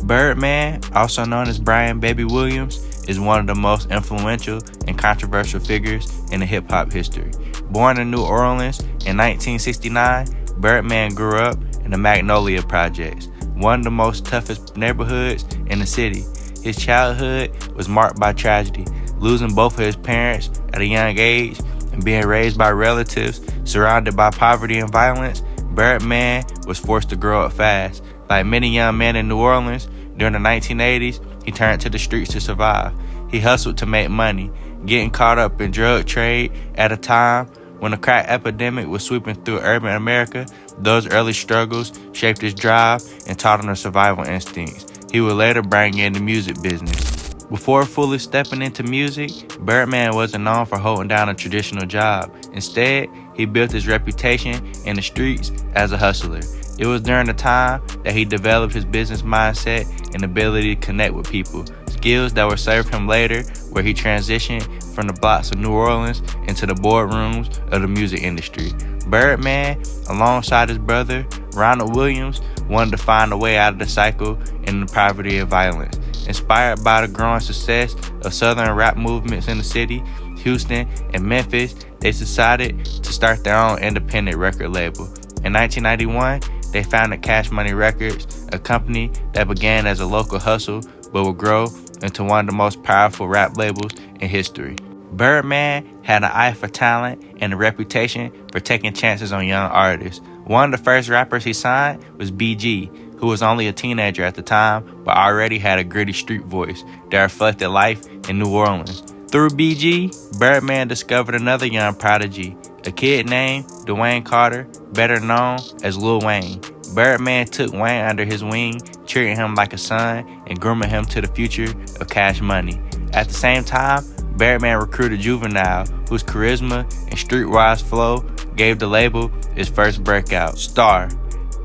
Birdman, also known as Bryan Baby Williams, is one of the most influential and controversial figures in the hip-hop history. Born in New Orleans in 1969, Birdman grew up in the Magnolia projects, one of the most toughest neighborhoods in the city. His childhood was marked by tragedy, losing both of his parents at a young age and being raised by relatives surrounded by poverty and violence. Birdman was forced to grow up fast. Like many young men in New Orleans during the 1980s, he turned to the streets to survive. He hustled to make money, getting caught up in drug trade at a time when the crack epidemic was sweeping through urban America. Those early struggles shaped his drive and taught him the survival instincts he would later bring in the music business. Before fully stepping into music, Birdman wasn't known for holding down a traditional job. Instead, he built his reputation in the streets as a hustler. It was during the time that he developed his business mindset and ability to connect with people, skills that would serve him later, where he transitioned from the blocks of New Orleans into the boardrooms of the music industry. Birdman, alongside his brother, Ronald Williams, wanted to find a way out of the cycle in the poverty and violence. Inspired by the growing success of southern rap movements in the city, Houston, and Memphis, they decided to start their own independent record label. In 1991, they founded Cash Money Records, a company that began as a local hustle but would grow into one of the most powerful rap labels in history. Birdman had an eye for talent and a reputation for taking chances on young artists. One of the first rappers he signed was BG, who was only a teenager at the time but already had a gritty street voice that reflected life in New Orleans. Through BG, Birdman discovered another young prodigy, a kid named Dwayne Carter, better known as Lil Wayne. Birdman took Wayne under his wing, treating him like a son and grooming him to the future of Cash Money. At the same time, Birdman recruited Juvenile, whose charisma and streetwise flow gave the label its first breakout, Star,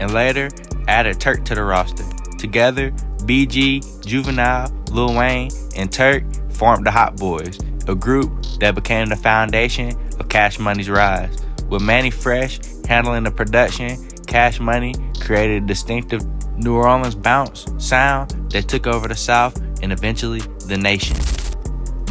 and later added Turk to the roster. Together, BG, Juvenile, Lil Wayne, and Turk formed the Hot Boys, a group that became the foundation of Cash Money's rise. With Manny Fresh handling the production, Cash Money created a distinctive New Orleans bounce sound that took over the South and eventually the nation.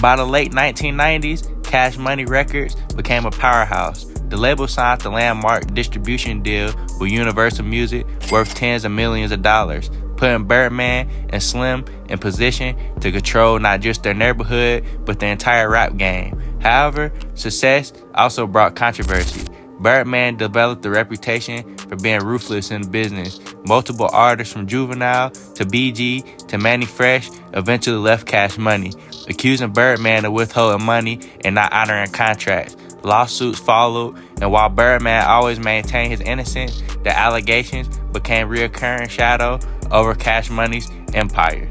By the late 1990s, Cash Money Records became a powerhouse. The label signed the landmark distribution deal with Universal Music worth tens of millions of dollars, putting Birdman and Slim in position to control not just their neighborhood, but the entire rap game. However, success also brought controversy. Birdman developed a reputation for being ruthless in business. Multiple artists from Juvenile to BG to Manny Fresh eventually left Cash Money, accusing Birdman of withholding money and not honoring contracts. Lawsuits followed, and while Birdman always maintained his innocence, the allegations became a recurring shadow over Cash Money's empire.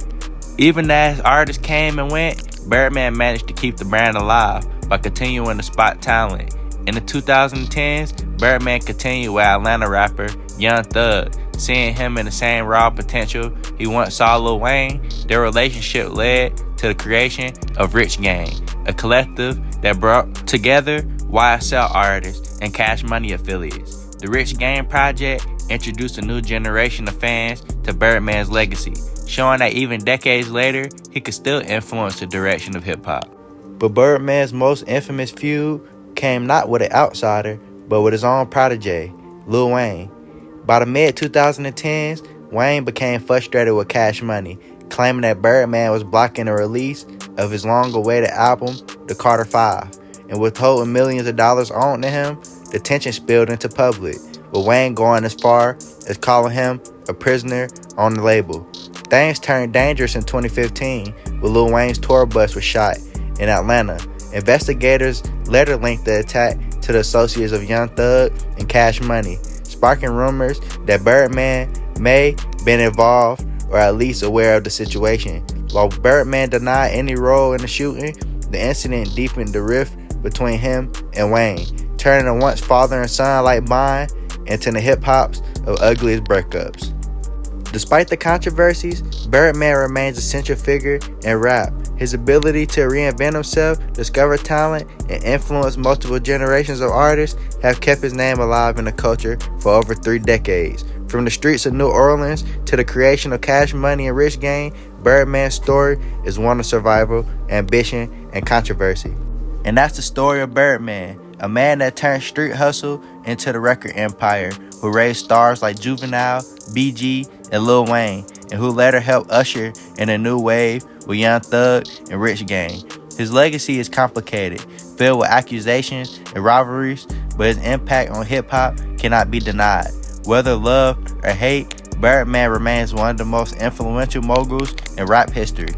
Even as artists came and went, Birdman managed to keep the brand alive by continuing to spot talent. In the 2010s, Birdman continued with Atlanta rapper Young Thug. Seeing him in the same raw potential he once saw Lil Wayne, their relationship led to the creation of Rich Gang, a collective that brought together YSL artists and Cash Money affiliates. The Rich Gang project introduced a new generation of fans to Birdman's legacy, showing that even decades later, he could still influence the direction of hip-hop. But Birdman's most infamous feud came not with an outsider, but with his own protege, Lil Wayne. By the mid-2010s, Wayne became frustrated with Cash Money, claiming that Birdman was blocking the release of his long-awaited album, The Carter 5, and withholding millions of dollars owed to him. The tension spilled into public, with Wayne going as far as calling him a prisoner on the label. Things turned dangerous in 2015 when Lil Wayne's tour bus was shot in Atlanta. Investigators later linked the attack to the associates of Young Thug and Cash Money, sparking rumors that Birdman may have been involved or at least aware of the situation. While Birdman denied any role in the shooting, the incident deepened the rift between him and Wayne, turning a once father and son-like bond into the hip-hop's of ugliest breakups. Despite the controversies, Birdman remains a central figure in rap. His ability to reinvent himself, discover talent, and influence multiple generations of artists have kept his name alive in the culture for over 3 decades. From the streets of New Orleans to the creation of Cash Money and Rich Gang, Birdman's story is one of survival, ambition, and controversy. And that's the story of Birdman, a man that turned street hustle into the record empire, who raised stars like Juvenile, BG, and Lil Wayne, and who later helped usher in a new wave with Young Thug and Rich Gang. His legacy is complicated, filled with accusations and rivalries, but his impact on hip-hop cannot be denied. Whether love or hate, Birdman remains one of the most influential moguls in rap history.